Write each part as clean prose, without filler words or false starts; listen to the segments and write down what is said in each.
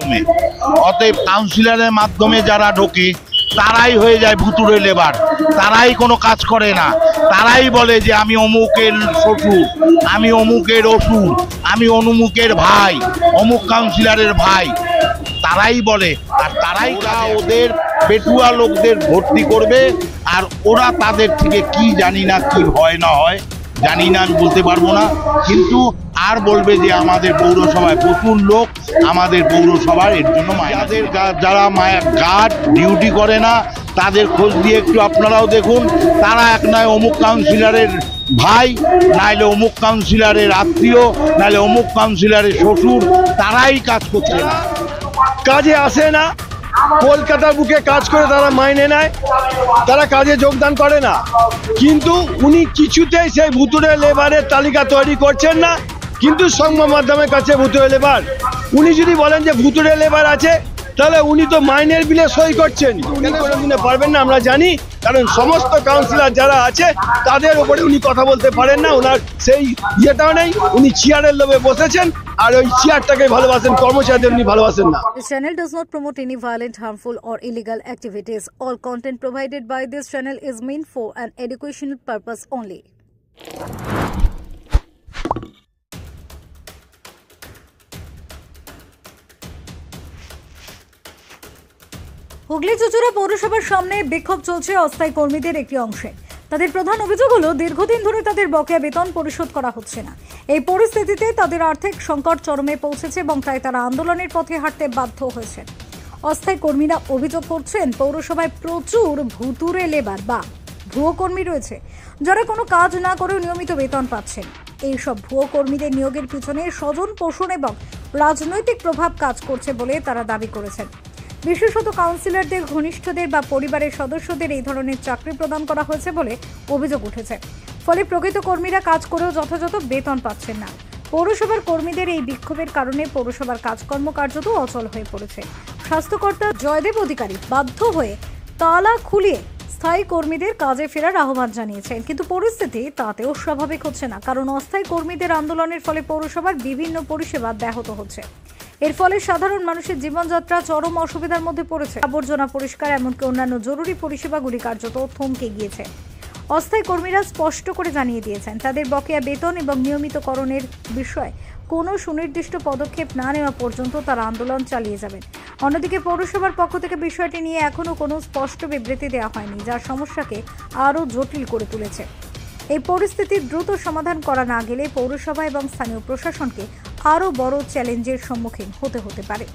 মাধ্যমে। অতএব কাউন্সিলরের মাধ্যমে যারা ঢোকে তারাই হয়ে যায় ভুতুড়ে লেবার, তারাই কোনো কাজ করে না, তারাই বলে যে আমি অমুকের শ্বশুর, আমি অমুকের অসুর, আমি অমুকের ভাই, অমুক কাউন্সিলরের ভাই, তারাই বলে। আর তারাই ওদের পেটুয়া লোকদের ভর্তি করবে, আর ওরা তাদের থেকে কি জানি না কি হয় না হয় জানি না, আমি বলতে পারবো না, কিন্তু আর বলবে যে আমাদের পৌরসভায় প্রচুর লোক, আমাদের পৌরসভার এর জন্য মায়াদের যারা গার্ড ডিউটি করে না তাদের খোঁজ দিয়ে একটু আপনারাও দেখুন, তারা এক নয় অমুক কাউন্সিলরের ভাই, নাইলে অমুক কাউন্সিলরের আত্মীয়, নাইলে অমুক কাউন্সিলরের শ্বশুর, তারাই কাজ করছে না, কাজে আসে না, কলকাতার বুকে কাজ করে তারা মাইনে নেয়, তারা কাজে যোগদান করে না। কিন্তু উনি কিছুতেই সেই ভুতুড়ে লেবারের তালিকা তৈরি করছেন না, কিন্তু সংবাদ মাধ্যমের কাছে ভুতুড়ে লেবার। উনি যদি বলেন যে ভুতুড়ে লেবার আছে, তাহলে উনি তো মাইনের বিলে সই করছেন। উনি কোনোদিনে পারবেন না আমরা জানি, কারণ সমস্ত কাউন্সিলর যারা আছে তাদের উপরে উনি কথা বলতে পারেন না, ওনার সেই ইয়েটাও নেই। উনি চেয়ারের লোভে বসেছেন, আর ওই চেয়ারটাকে ভালোবাসেন, কর্মচারীদের উনি ভালোবাসেন না। This channel does not promote any violent, harmful, or illegal activities. All content provided by this channel is meant for an educational purpose only. Hooghly Chuchura পৌরসভার সামনে বিক্ষোভ চলছে অস্থায়ী কর্মীদের একটি অংশে। তাদের প্রধান অভিযোগ হলো দীর্ঘদিন ধরে তাদের বকেয়া বেতন পরিশোধ করা হচ্ছে না। এই পরিস্থিতিতে তাদের আর্থিক সংকট চরমে পৌঁছেছে এবং তাই তারা আন্দোলনের পথে হাঁটতে বাধ্য হয়েছেন। অস্থায়ী কর্মীরা অভিযোগ করছেন পৌরসভায় প্রচুর ভুতুড়ে লেবার বা ভুয়ো কর্মী রয়েছে, যারা কোনো কাজ না করেও নিয়মিত বেতন পাচ্ছেন। এইসব ভুয়ো কর্মীদের নিয়োগের পিছনে স্বজন পোষণ এবং রাজনৈতিক প্রভাব কাজ করছে বলে তারা দাবি করেছেন। বিশেষত কাউন্সিলরদের ঘনিষ্ঠদের বা পরিবারের সদস্যদের এই ধরনের চাকরি প্রদান করা হয়েছে বলে অভিযোগ উঠেছে। ফলে প্রকৃত কর্মীরা কাজ করেও যথাযথ বেতন পাচ্ছেন না। পৌরসভার কর্মীদের এই বিক্ষোভের কারণে পৌরসভার কাজকর্ম কার্যত অচল হয়ে পড়েছে। স্বাস্থ্যকর্তা জয়দেব অধিকারী বাধ্য হয়ে তালা খুলিয়ে স্থায়ী কর্মীদের কাজে ফেরার আহ্বান জানিয়েছেন, কিন্তু পরিস্থিতি তাতেও স্বাভাবিক হচ্ছে না, কারণ অস্থায়ী কর্মীদের আন্দোলনের ফলে পৌরসভার বিভিন্ন পরিষেবা ব্যাহত হচ্ছে। এর ফলে সাধারণ মানুষের জীবনযাত্রা চরম অসুবিধার মধ্যে পড়েছে। আবর্জনা পরিষ্কার এমনকি অন্যান্য জরুরি পরিষেবাগুলি কার্যত থমকে গিয়েছে। অস্থায়ী কর্মীরা স্পষ্ট করে জানিয়ে দিয়েছেন তাদের বকেয়া বেতন এবং নিয়মিতকরণের বিষয়ে কোনো সুনির্দিষ্ট পদক্ষেপ না নেওয়া পর্যন্ত তারা আন্দোলন চালিয়ে যাবেন। অন্যদিকে পৌরসভার পক্ষ থেকে বিষয়টি নিয়ে এখনও কোনো স্পষ্ট বিবৃতি দেওয়া হয়নি, যা সমস্যাকে আরও জটিল করে তুলেছে। এই পরিস্থিতির দ্রুত সমাধান করা না গেলে পৌরসভা এবং স্থানীয় প্রশাসনকে আরও বড় চ্যালেঞ্জের সম্মুখীন হতে পারে।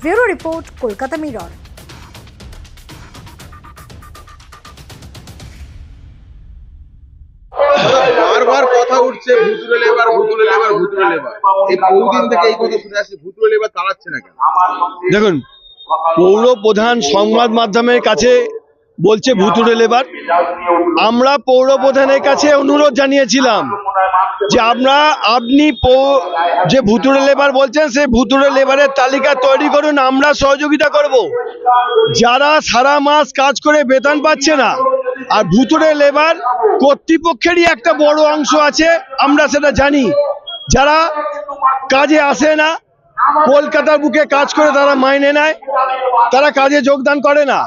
Bureau report, Kolkata mirror. বারবার কথা উঠছে ভুতুড়ে লেবার, ভুতুড়ে লেবার, ভুতুড়ে লেবার। এই বহুদিন থেকে এই কথা শুনে আসছি, ভুতুড়ে লেবার তাড়াচ্ছে না কেন? দেখুন, পৌর প্রধান সংবাদ মাধ্যমের কাছে বলছে ভুতুড়ে লেবার। আমরা পৌর প্রধানের কাছে অনুরোধ জানিয়েছিলাম যে আপনি যে ভুতুড়ে লেবার বলছেন সেই ভুতুড়ে লেবারের তালিকা তৈরি করুন, আমরা সহযোগিতা করব। যারা সারা মাস কাজ করে বেতন পাচ্ছে না, আর ভুতুড়ে লেবার কর্তৃপক্ষেরই একটা বড় অংশ আছে, আমরা সেটা জানি, যারা কাজে আসে না, কলকাতার বুকে কাজ করে তারা মাইনে নেয়, তারা কাজে যোগদান করে না।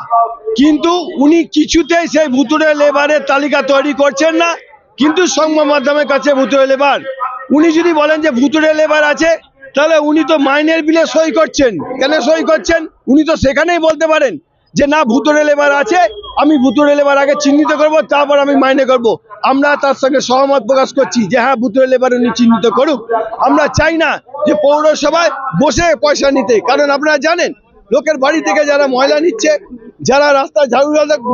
কিন্তু উনি কিছুতেই সেই ভুতুড়ে লেবারের তালিকা তৈরি করছেন না, কিন্তু সংবাদ মাধ্যমের কাছে ভুতুড়ে লেবার। উনি যদি বলেন যে ভুতুড়ে লেবার আছে, তাহলে উনি তো মাইনের বিলে সই করছেন। কেন সই করছেন? উনি তো সেখানেই বলতে পারেন যে না, ভুতুড়ে লেবার আছে, আমি ভুতুড়ে লেবার আগে চিহ্নিত করব, তারপর আমি মাইনে করব। আমরা তার সঙ্গে সহমত প্রকাশ করছি যে হ্যাঁ, ভুতুড়ে লেবার উনি চিহ্নিত করুক। আমরা চাই না যে পৌরসভায় বসে পয়সা নিতে, কারণ আপনারা জানেন লোকের বাড়ি থেকে যারা ময়লা নিচ্ছে, যারা রাস্তায়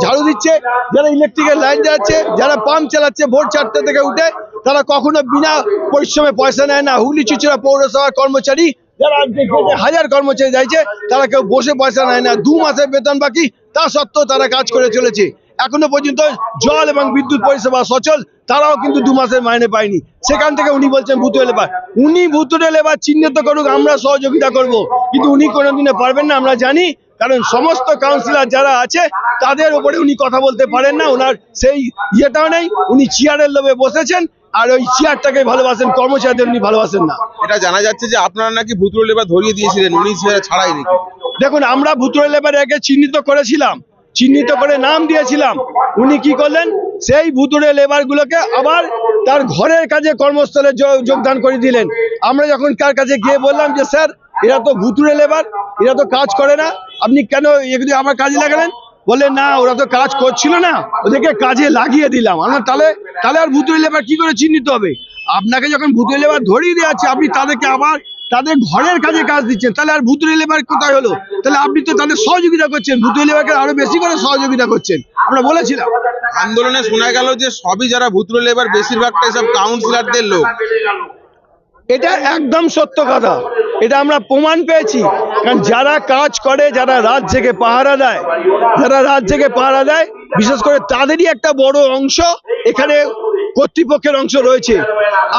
ঝাড়ু দিচ্ছে, যারা ইলেকট্রিকের লাইন যাচ্ছে, যারা পাম্প চালাচ্ছে ভোর 4টে থেকে উঠে, তারা কখনো বিনা পরিশ্রমে পয়সা নেয় না। হুগলি চুচুড়া পৌরসভার কর্মচারী যারা আজকে 1000 কর্মচারী যাইছে, তারা কেউ বসে পয়সা নেয় না। 2 মাসের বেতন বাকি, তা সত্ত্বেও তারা কাজ করে চলেছে। এখনো পর্যন্ত জল এবং বিদ্যুৎ পরিষেবা সচল, তারাও কিন্তু 2 মাসের মাইনে পায়নি। সেখান থেকে উনি বলছেন ভুতুড়ে লেবার। উনি ভুতুড়ে লেবার চিহ্নিত করুক, আমরা সহযোগিতা করব, কিন্তু উনি কোনোদিনে পারবেন না আমরা জানি, কারণ সমস্ত কাউন্সিলর যারা আছে তাদের উপরে উনি কথা বলতে পারেন না, ওনার সেই ইয়েটাও নেই। উনি চেয়ারের লোভে বসেছেন, আর ওই চেয়ারটাকে ভালোবাসেন, কর্মচারীদের উনি ভালোবাসেন না। এটা জানা যাচ্ছে যে আপনারা নাকি ভুতুড়ে লেবার ধরিয়ে দিয়েছিলেন, উনি ছাড়াই নাকি? দেখুন, আমরা ভুতুড়ে লেবার একে চিহ্নিত করেছিলাম, চিহ্নিত করে নাম দিয়েছিলাম। উনি কি করলেন, সেই ভুতুড়ে লেবার গুলোকে আবার তার ঘরের কাজে কর্মস্থলে যোগদান করে দিলেন। আমরা যখন কার কাছে গিয়ে বললাম যে স্যার এরা তো ভুতুড়ে লেবার, এরা তো কাজ করে না, আপনি কেন এগুলি আমার কাজে লাগালেন? বললেন না, ওরা তো কাজ করছিল না, ওদেরকে কাজে লাগিয়ে দিলাম। আমরা তাহলে আর ভুতুড়ে লেবার কি করে চিহ্নিত হবে? আপনাকে যখন ভুতুড়ে লেবার ধরিয়ে দেওয়া আছে, আপনি তাদেরকে আবার তাদের ঘরের কাজে কাজ দিচ্ছেন, তাহলে আর ভুতুড়ে লেবার কোথায় হলো? তাহলে আপনি তো তাদের সহযোগিতা করছেন, ভুতুড়ে লেবারকে আরো বেশি করে সহযোগিতা করছেন। আমরা বলেছিলাম আন্দোলনে শোনা গেল যে সবই যারা ভুতুড়ে লেবার বেশিরভাগটাই সব কাউন্সিলরদের লোক। এটা একদম সত্য কথা, এটা আমরা প্রমাণ পেয়েছি। কারণ যারা কাজ করে, যারা রাত জেগে পাহারা দেয়, বিশেষ করে তাদেরই একটা বড় অংশ এখানে কর্তৃপক্ষের অংশ রয়েছে।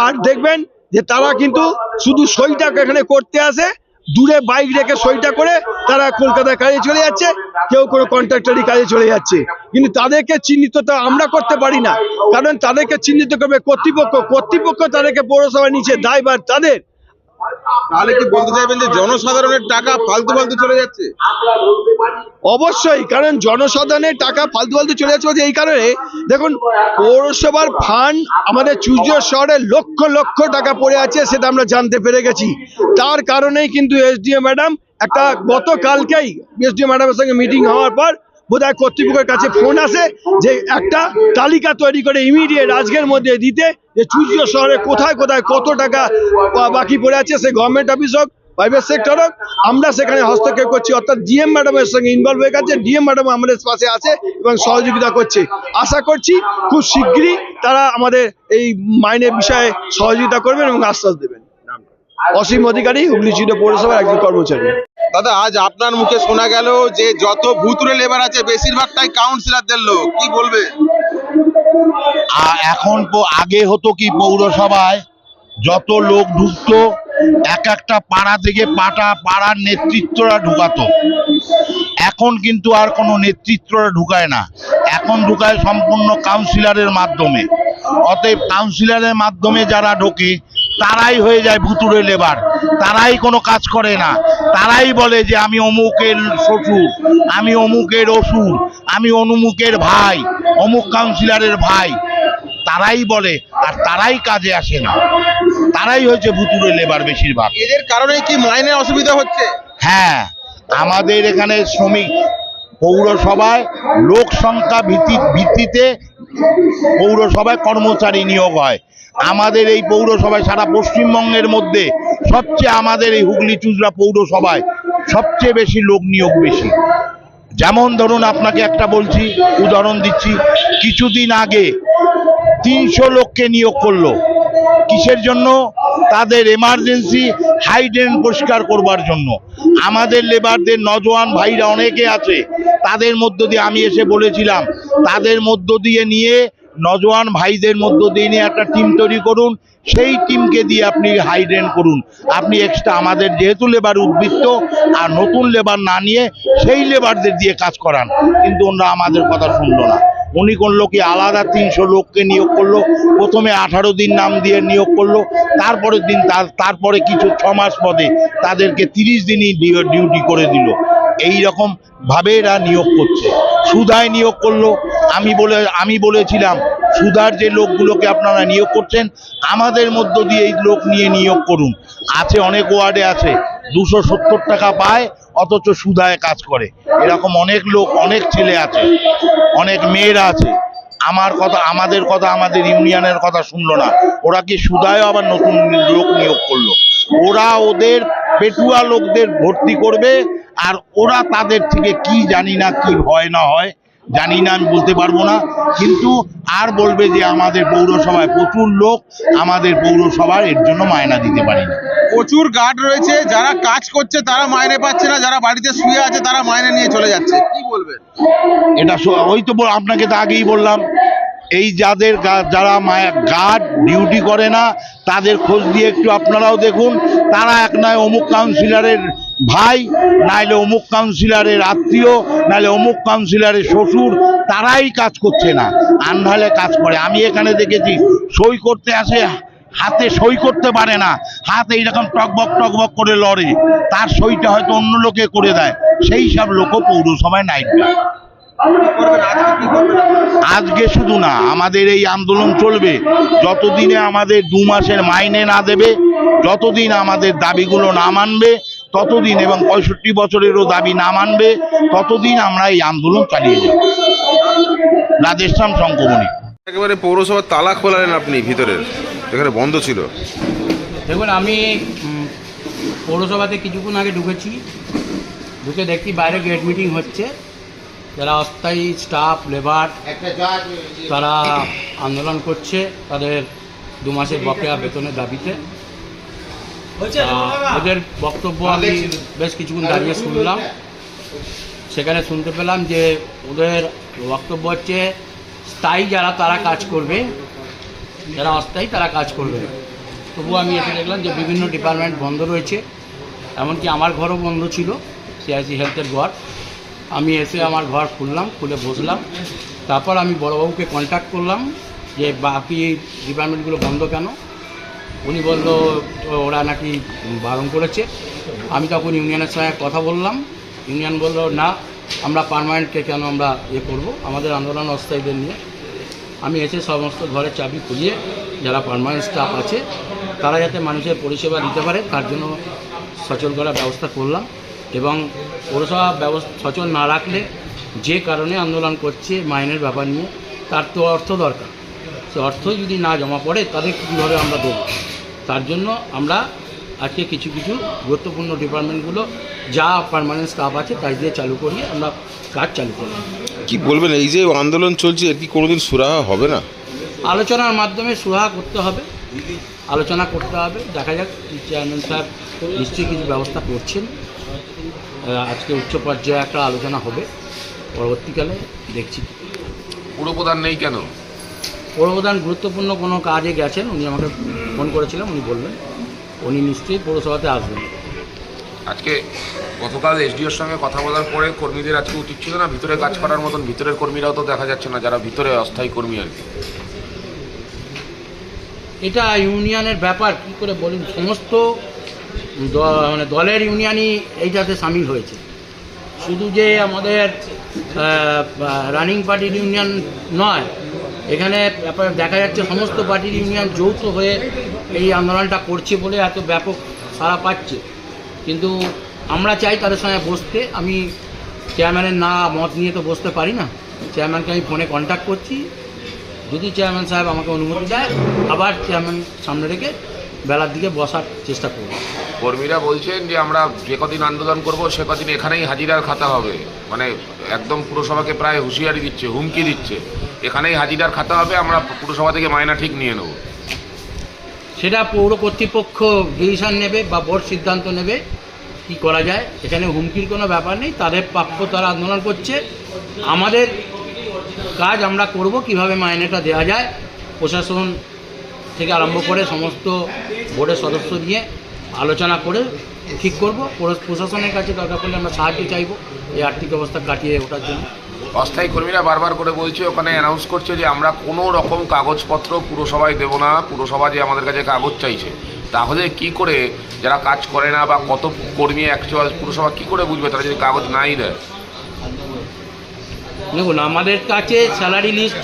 আর দেখবেন যে তারা কিন্তু শুধু সইটা এখানে করতে আসে, দূরে বাইক রেখে সইটা করে তারা কলকাতায় কাজে চলে যাচ্ছে, কেউ কোনো কন্ট্রাক্টরি কাজে চলে যাচ্ছে। কিন্তু তাদেরকে চিহ্নিত তো আমরা করতে পারি না, কারণ তাদেরকে চিহ্নিত করবে কর্তৃপক্ষ তাদেরকে পৌরসভার নিচে দায়ভার তাদের। তাহলে কি বলতে চাইবেন যে জনসাধারণের টাকা ফালতু চলে যাচ্ছে? অবশ্যই, কারণ জনসাধারণের টাকা ফালতু চলে যাচ্ছে এই কারণে। দেখুন, পৌরসভার ফান্ড আমাদের চুচড়া শহরে লক্ষ লক্ষ টাকা পড়ে আছে, সেটা আমরা জানতে পেরে গেছি। তার কারণেই কিন্তু এসডিও ম্যাডাম গতকালকেই এসডিও ম্যাডামের সঙ্গে মিটিং হওয়ার পর বোধহয় কর্তৃপক্ষের কাছে ফোন আসে যে একটা তালিকা তৈরি করে ইমিডিয়েট আজকের মধ্যে দিতে, যে চুচড়া শহরে কোথায় কোথায় কত টাকা বাকি পড়ে আছে, সে গভর্নমেন্ট অফিস হোক, প্রাইভেট সেক্টর হোক, আমরা সেখানে হস্তক্ষেপ করছি। অর্থাৎ ডিএম ম্যাডামের সঙ্গে ইনভলভ হয়ে গেছে, ডিএম ম্যাডাম আমাদের পাশে আছে এবং সহযোগিতা করছে। আশা করছি খুব শীঘ্রই তারা আমাদের এই মাইনের বিষয়ে সহযোগিতা করবেন এবং আশ্বাস দেবেন। অসীম অধিকারী, হুগলি চুচড়া পৌরসভার একজন কর্মচারী। দাদা, আজ আপনার মুখে শোনা গেল যে যত ভুতুড়ে লেবার আছে বেশিরভাগটাই কাউন্সিলরদের লোক, কি বলবে? আগে হতো কি, পৌরসভায় যত লোক ঢুকতো এক একটা পাড়া থেকে পাড়ার নেতৃত্বরা ঢুকাতো। এখন কিন্তু আর কোনো নেতৃত্বরা ঢুকায় না, এখন ঢুকায় সম্পূর্ণ কাউন্সিলরের মাধ্যমে। অতএব কাউন্সিলরের মাধ্যমে যারা ঢোকে তারাই হয়ে যায় ভুতুড়ে লেবার, তারাই কোনো কাজ করে না। তারাই বলে যে আমি অমুকের শ্বশুর, আমি অমুকের অসুর, আমি অমুকের ভাই, অমুক কাউন্সিলরের ভাই, তারাই বলে, আর তারাই কাজে আসে না। তারাই হয়েছে ভুতুড়ে লেবার বেশিরভাগ। এদের কারণে কি মাইনে অসুবিধা হচ্ছে? হ্যাঁ, আমাদের এখানে শ্রমিক পৌরসভায় লোক সংখ্যা ভিত্তিতে পৌরসভায় কর্মচারী নিয়োগ হয়। আমাদের এই পৌরসভায় সারা পশ্চিমবঙ্গের মধ্যে সবচেয়ে, আমাদের এই হুগলি চুচড়া পৌরসভায় সবচেয়ে বেশি লোক নিয়োগ বেশি। যেমন ধরুন, আপনাকে একটা বলছি, উদাহরণ দিচ্ছি, কিছুদিন আগে 300 লোককে নিয়োগ করলো। কিসের জন্য? তাদের এমার্জেন্সি হাই ড্রেন পরিষ্কার করবার জন্য। আমাদের লেবারদের নজওয়ান ভাইরা অনেকে আছে, তাদের মধ্য দিয়ে আমি এসে বলেছিলাম, তাদের মধ্য দিয়ে নিয়ে নজওয়ান ভাইদের মধ্য দিয়ে নিয়ে একটা টিম তৈরি করুন, সেই টিমকে দিয়ে আপনি হাই ড্রেন করুন। আপনি এক্সট্রা আমাদের যেহেতু লেবার উদ্বৃত্ত, আর নতুন লেবার না নিয়ে সেই লেবারদের দিয়ে কাজ করান। কিন্তু ওনারা আমাদের কথা শুনলো না। উনি করলো কি, আলাদা 300 লোককে নিয়োগ করলো। প্রথমে 18 দিন নাম দিয়ে নিয়োগ করলো, তারপরের দিন তারপরে কিছু 6 মাস পদে তাদেরকে 30 দিনই ডিউটি করে দিল। এই রকম ভাবে এরা নিয়োগ করছে। সুধায় নিয়োগ করলো। আমি বলেছিলাম, সুধার যে লোকগুলোকে আপনারা নিয়োগ করছেন, আমাদের মধ্য দিয়ে এই লোক নিয়ে নিয়োগ করুন। আছে, অনেক ওয়ার্ডে আছে 270 টাকা পায়, অথচ সুধায় কাজ করে। এরকম অনেক লোক, অনেক ছেলে আছে, অনেক মেয়েরা আছে। আমাদের কথা, আমাদের ইউনিয়নের কথা শুনলো না। ওরা কি সুধায় আবার নতুন লোক নিয়োগ করলো। ওরা ওদের পেটুয়া লোকদের ভর্তি করবে, আর ওরা তাদের থেকে কি জানি না, কি হয় না হয় জানি না, আমি বলতে পারবো না। কিন্তু আর বলবে যে আমাদের পৌরসভায় প্রচুর লোক, আমাদের পৌরসভার এর জন্য মায়না দিতে পারি না। প্রচুর গার্ড রয়েছে, যারা কাজ করছে তারা মাইনে পাচ্ছে না, যারা বাড়িতে শুয়ে আছে তারা মাইনে নিয়ে চলে যাচ্ছে, কি বলবেন? এটা ওই তো আপনাকে তো আগেই বললাম, এই যাদের যারা গার্ড ডিউটি করে না তাদের খোঁজ দিয়ে একটু আপনারাও দেখুন, তারা এক নয় অমুক কাউন্সিলরের ভাই, নাইলে অমুক কাউন্সিলরের আত্মীয়, নাইলে অমুক কাউন্সিলরের শ্বশুর, তারাই কাজ করছে না, আন্ধালে কাজ করে। আমি এখানে দেখেছি সই করতে আসে, হাতে সই করতে পারে না, হাতে এইরকম টকবক করে লড়ে, তার সইটা হয়তো অন্য লোকে করে দেয়, সেই সব লোকও পৌরসভায় নাইট গার্ড। আজকে শুধু না, আমাদের এই আন্দোলন চলবে যতদিনে আমাদের 2 মাসের মাইনে না দেবে, যতদিন আমাদের দাবিগুলো না মানবে ততদিন, এবং 65 বছরেরও দাবি না মানবে ততদিন আমরা এই আন্দোলন চালিয়ে যাব। রাধেশ্যাম শঙ্কমণি। একেবারে পৌরসভার তালা খোলালেন আপনি ভিতরের, এখানে বন্ধ ছিল। দেখুন, আমি পৌরসভাতে কিছুক্ষণ আগে ঢুকেছি, ঢুকে দেখি বাইরে গেট মিটিং হচ্ছে, যারা অস্থায়ী স্টাফ লেবার তারা আন্দোলন করছে তাদের 2 মাসের বকেয়া বেতনের দাবিতে। ওদের বক্তব্য আমি বেশ কিছুক্ষণ দাঁড়িয়ে শুনলাম। সেখানে শুনতে পেলাম যে ওদের বক্তব্য হচ্ছে স্থায়ী যারা তারা কাজ করবে, যারা অস্থায়ী তারা কাজ করবে। তবুও আমি এসে দেখলাম যে বিভিন্ন ডিপার্টমেন্ট বন্ধ রয়েছে, এমনকি আমার ঘরও বন্ধ ছিল, সিআইসি হেলথের ঘর। আমি এসে আমার ঘর খুললাম, খুলে বসলাম। তারপর আমি বড়বাবুকে কন্ট্যাক্ট করলাম যে বাকি ডিপার্টমেন্টগুলো বন্ধ কেন। উনি বলল ওরা নাকি বারণ করেছে। আমি তখন ইউনিয়নের সঙ্গে কথা বললাম, ইউনিয়ন বলল না, আমরা পার্মানেন্টকে কেন আমরা করব, আমাদের আন্দোলন অস্থায়ীদের নিয়ে। আমি এসে সমস্ত ঘরের চাবি খুলিয়ে যারা পার্মানেন্ট স্টাফ আছে তারা যাতে মানুষের পরিষেবা দিতে পারে তার জন্য সচল করার ব্যবস্থা করলাম। এবং পৌরসভা সচল না রাখলে যে কারণে আন্দোলন করছে মাইনের ব্যাপার নিয়ে, তার তো অর্থ দরকার, সে অর্থ যদি না জমা পড়ে তাদের কীভাবে আমরা দেবো। তার জন্য আমরা আজকে কিছু গুরুত্বপূর্ণ ডিপার্টমেন্টগুলো যা পার্মানেন্ট স্টাফ আছে তাই দিয়ে চালু করিয়ে আমরা কাজ চালু করলাম। কি বলবেন, এই যে আন্দোলন চলছে এর কি কোনোদিন সুরাহা হবে না? আলোচনার মাধ্যমে সুরাহা করতে হবে, আলোচনা করতে হবে, দেখা যাক। চেয়ারম্যান সাহেব নিশ্চয়ই কিছু ব্যবস্থা করছেন। আজকে উচ্চ পর্যায়ে একটা আলোচনা হবে, পরবর্তীকালে দেখছি। পুরপ্রধান নেই কেন? পৌরপ্রধান গুরুত্বপূর্ণ কোনো কাজে গেছেন, উনি আমাকে ফোন করেছিলেন, উনি বললেন উনি নিশ্চয়ই পৌরসভাতে আসবেন। আজকে গতকাল এসডিওর সঙ্গে কথা বলার পরে কর্মীদের আজকে উচিত ছিল না ভিতরে কাজ করার মতন? ভিতরের কর্মীরাও তো দেখা যাচ্ছে না, যারা ভিতরে অস্থায়ী কর্মী আর কি। এটা ইউনিয়নের ব্যাপার, কী করে বলুন, সমস্ত মানে দলের ইউনিয়নই এইটাতে সামিল হয়েছে। শুধু যে আমাদের রানিং পার্টির ইউনিয়ন নয়, এখানে দেখা যাচ্ছে সমস্ত পার্টির ইউনিয়ন যৌথ হয়ে এই আন্দোলনটা করছে বলে এত ব্যাপক সাড়া পাচ্ছে। কিন্তু আমরা চাই তাদের সঙ্গে বসতে। আমি চেয়ারম্যানের না মত নিয়ে তো বসতে পারি না, চেয়ারম্যানকে আমি ফোনে কন্ট্যাক্ট করছি, যদি চেয়ারম্যান সাহেব আমাকে অনুমতি দেয় আবার চেয়ারম্যান সামনে রেখে বেলার দিকে বসার চেষ্টা করব। কর্মীরা বলছেন যে আমরা যে কদিন আন্দোলন করব সে কদিন এখানেই হাজিরার খাতা হবে, মানে একদম পুরসভাকে প্রায় হুঁশিয়ারি দিচ্ছে, হুমকি দিচ্ছে, এখানেই হাজিরার খাতা হবে, আমরা পুরসভা থেকে মায়না ঠিক নিয়ে নেব। সেটা পৌর কর্তৃপক্ষ ডিসিশন নেবে বা বোর্ড সিদ্ধান্ত নেবে কি করা যায়। এখানে হুমকির কোনো ব্যাপার নেই, তাদের প্রাপ্য তারা আন্দোলন করছে। আমাদের কাজ আমরা করব, কিভাবে মাইনেটা দেওয়া যায় প্রশাসন থেকে আরম্ভ করে সমস্ত বোর্ডের সদস্য নিয়ে আলোচনা করে ঠিক করব। প্রশাসনের কাছে দরকার পড়লে আমরা সাহায্য চাইব এই আর্থিক অবস্থা কাটিয়ে ওঠার জন্য। অস্থায়ী কর্মীরা বারবার করে বলছে, ওখানে অ্যানাউন্স করছে যে আমরা কোনো রকম কাগজপত্র পুরসভায় দেবো না, পুরসভা যে আমাদের কাছে কাগজ চাইছে। তাহলে কি করে যারা কাজ করে না বা কত কর্মী অ্যাকচুয়াল পুরসভা কি করে বুঝবে তারা যদি কাগজ নাই দেয়? দেখুন, আমাদের কাছে স্যালারি লিস্ট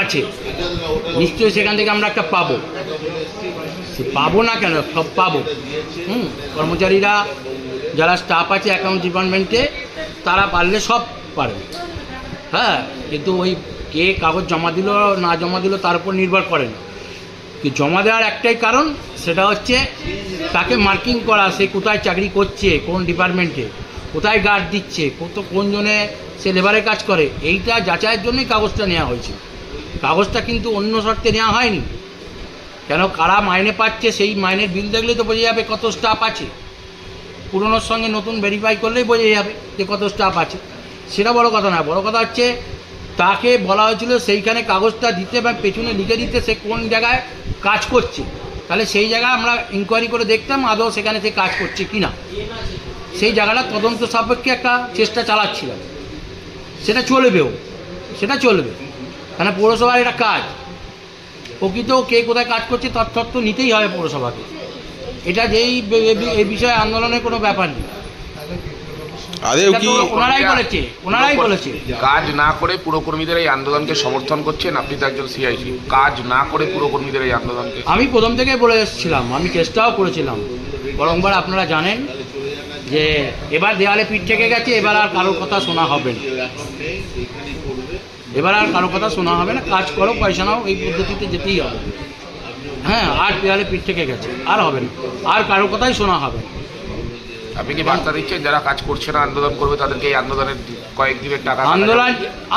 আছে, নিশ্চয়ই সেখান থেকে আমরা একটা পাবো। সে পাবো না কেন, সব পাবো। কর্মচারীরা যারা স্টাফ আছে অ্যাকাউন্ট ডিপার্টমেন্টে তারা পারলে সব পারবে। হ্যাঁ, কিন্তু ওই কে কাগজ জমা দিল না জমা দিল তার উপর নির্ভর করে না। কি জমা দেওয়ার একটাই কারণ, সেটা হচ্ছে তাকে মার্কিং করা, সে কোথায় চাকরি করছে, কোন ডিপার্টমেন্টে, কোথায় গার্ড দিচ্ছে, কোন জনে সে লেবারের কাজ করে, এইটা যাচাইয়ের জন্যই কাগজটা নেওয়া হয়েছে। কাগজটা কিন্তু অন্য শর্তে নেওয়া হয়নি। কেন, কারা মাইনে পাচ্ছে সেই মাইনের বিল দেখলেই তো বোঝা যাবে কত স্টাফ আছে। পুরনোর সঙ্গে নতুন ভেরিফাই করলেই বোঝা যাবে যে কত স্টাফ আছে। সেটা বড় কথা না, বড় কথা হচ্ছে তাকে বলা হয়েছিল সেইখানে কাগজটা দিতে বা পেছনে লিখে দিতে সে কোন জায়গায় কাজ করছে, তাহলে সেই জায়গায় আমরা ইনকোয়ারি করে দেখতাম আদৌ সেখানে সে কাজ করছে কি না। সেই জায়গাটা তদন্ত সাপেক্ষে একটা চেষ্টা চালাচ্ছিলাম, সেটা চলবেও, সেটা চলবে, কেন পৌরসভার এটা কাজ। প্রকৃত কে কোথায় কাজ করছে তার তথ্য নিতেই হবে পৌরসভাকে। এটা যেই এই বিষয়ে আন্দোলনের কোনো ব্যাপার নেই, আদেও এটা কি তো ওনারাই বলেছে। কাজ না করে পুরকর্মীদের এই আন্দোলনকে সমর্থন করছেন, আপনি তো একজন সিআইসি, কাজ না করে পুরকর্মীদের এই আন্দোলনকে? আমি প্রথম থেকেই বলে এসেছিলাম, আমি চেষ্টাও করেছিলাম, বরংবার আপনারা জানেন যে এবার দেওয়ালে পিঠ থেকে গেছে, এবার আর কারোর কথা শোনা হবে না, এবার আর কারোর কথা শোনা হবে না। কাজ করো, পয়সা নাও, এই পদ্ধতিতে যেতেই হবে। হ্যাঁ, আর দেওয়ালে পিঠ থেকে গেছে, আর হবে না, আর কারোর কথাই শোনা হবে না। আপনি কি বার্তা দিচ্ছেন যারা কাজ করছে না আন্দোলন করবে তাদেরকে এই আন্দোলনের কয়েকদিনের টাকা?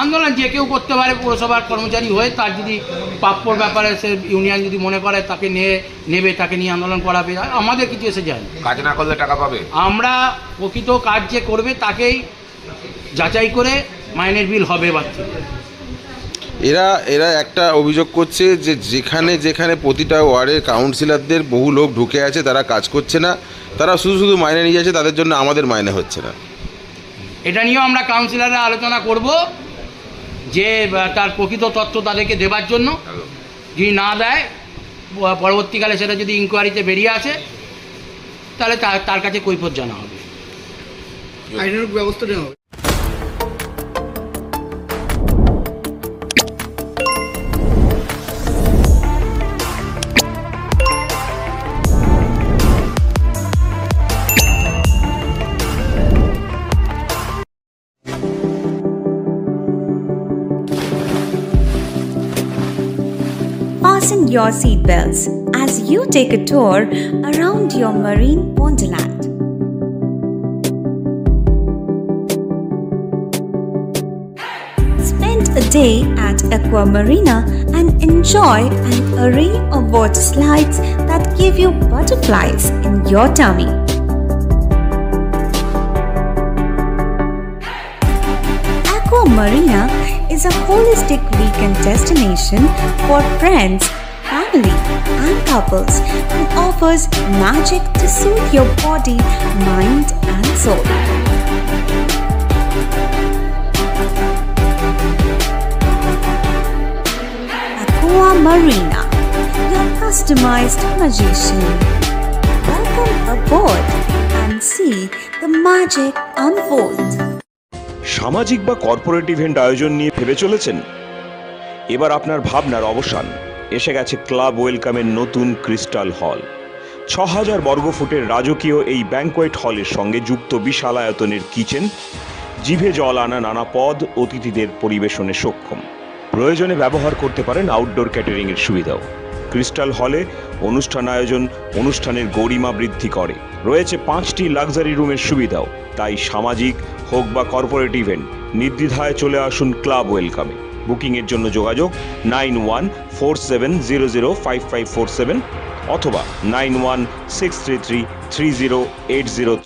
আন্দোলন যে কেউ করতে পারে, পৌরসভার কর্মচারী হয়ে তার যদি প্রাপ্যর ব্যাপারে সে ইউনিয়ন যদি মনে করে তাকে নেবে, তাকে নিয়ে আন্দোলন করাবে, আমাদের কিছু এসে যায় না। কাজ না করলে টাকা পাবে? আমরা প্রকৃত কাজ যে করবে তাকেই যাচাই করে মাইনের বিল হবে এবার থেকে। এরা একটা অভিযোগ করছে যে যেখানে প্রতিটা ওয়ার্ডের কাউন্সিলরদের বহু লোক ঢুকে আছে, তারা কাজ করছে না, তারা শুধু মাইনে নিয়ে যাচ্ছে, তাদের জন্য আমাদের মাইনে হচ্ছে না। এটা নিয়েও আমরা কাউন্সিলররা আলোচনা করব যে তার প্রকৃত তথ্য তাদেরকে দেবার জন্য, যদি না দেয় পরবর্তীকালে সেটা যদি ইনকোয়ারিতে বেরিয়ে আসে তাহলে তার কাছে কৈফিয়ত জানা হবে, আইনানুগ ব্যবস্থা নেওয়া হবে। Fasten your seatbelts as you take a tour around your marine wonderland. Spend a day at Aqua Marina and enjoy an array of water slides that give you butterflies in your tummy. Aqua Marina is a holistic weekend destination for friends, family, and couples and offers magic to soothe your body, mind, and soul. Aqua Marina, your customized magician. Welcome aboard and see the magic unfold. সামাজিক বা corporate event আয়োজন নিয়ে ভেবে চলেছেন? এবার আপনার ভাবনার অবসান। এসে গেছে ক্লাব ওয়েলকামের নতুন ক্রিস্টাল হল। ৬,০০০ বর্গফুটের রাজকীয় এই ব্যাংকোয়েট হলের সঙ্গে যুক্ত বিশাল আয়তনের কিচেন, জিভে জল আনা নানা পদ অতিথিদের পরিবেশনে সক্ষম। প্রয়োজনে ব্যবহার করতে পারেন আউটডোর ক্যাটারিংয়ের সুবিধাও। ক্রিস্টাল হলে অনুষ্ঠান আয়োজন অনুষ্ঠানের গরিমা বৃদ্ধি করে। রয়েছে 5টি লাক্সারি রুমের সুবিধাও। তাই সামাজিক হোক বা কর্পোরেট ইভেন্ট নির্দ্বিধায় চলে আসুন ক্লাব ওয়েলকামে। বুকিংয়ের জন্য যোগাযোগ 9147005547 অথবা 9163333080।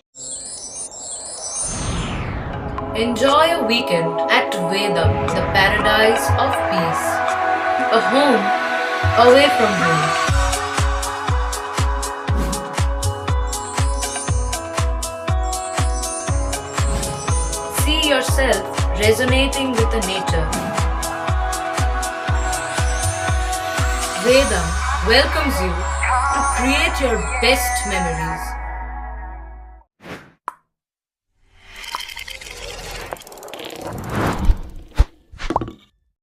Enjoy a weekend at Vedam, the paradise of peace. A home away from home. See yourself resonating with the nature. Vedam welcomes you to create your best memories.